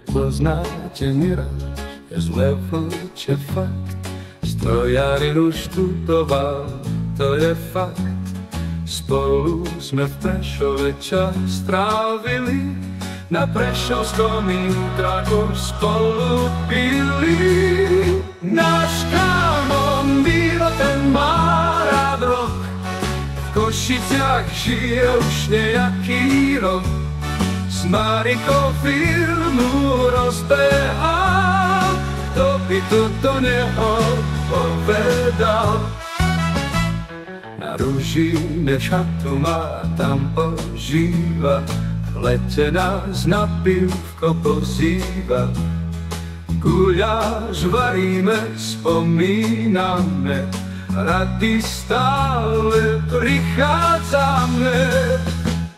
Poznáte Mira, je zle vlče fakt. Strojarinu študoval, to je fakt. Spolu sme v Prešove čas strávili, na prešovskom intraku spolu pili. Náš kámo Miro, ten má rád rock, v Košiciach žije už nejaký rok. S Marikou firmu rozbehal, kto by to do neho povedal. Na Ružine chatu má, tam požíva, v lete nás na pivko pozýva. Guľáš varíme, spomíname, rady stále prichádzame.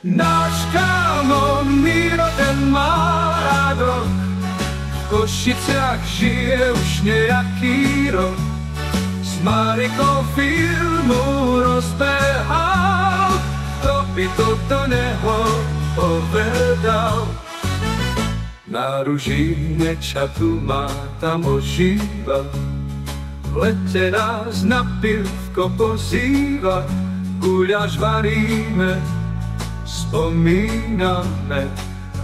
Náš kámo Miro, ten má rád rock, v Košiciach žije už nejaký rok. S Marikou firmu rozbehal, kto by to do neho povedal. Na Ružine chatu má, tam ožíva, v lete nás na pivko pozýva. Guľáš varíme, spomíname,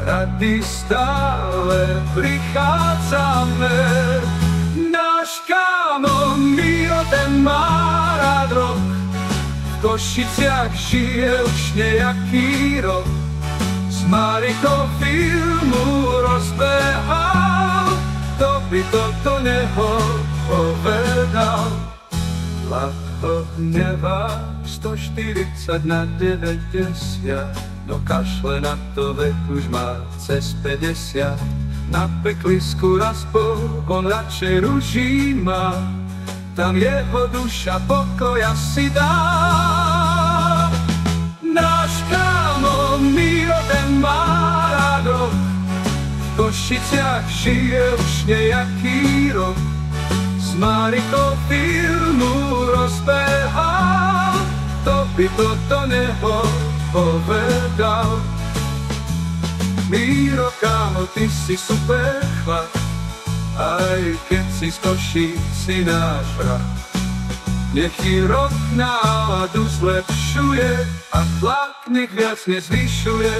rady stále prichádzame. Náš kámo Miro, ten má rád rock, v Košiciach žije už nejaký rok. S Marikou firmu rozbehal, kto by to do neho povedal. Ľahko hnevá, 140 na 90, no kašle na to, vek už má cez 50. Na peklisku raz bol, on radšej Ružín má, tam jeho duša pokoja si dá. Náš kámo Miro, ten má rád rock, v Košiciach žije už nejaký rok. S Marikou firmu rozbehal, kto by to do neho povedal. Miro, kámo, ty si super chlap, aj keď si z Košíc, si náš brat. Nech ti rock náladu zlepšuje a tlak nech viac nezvyšuje.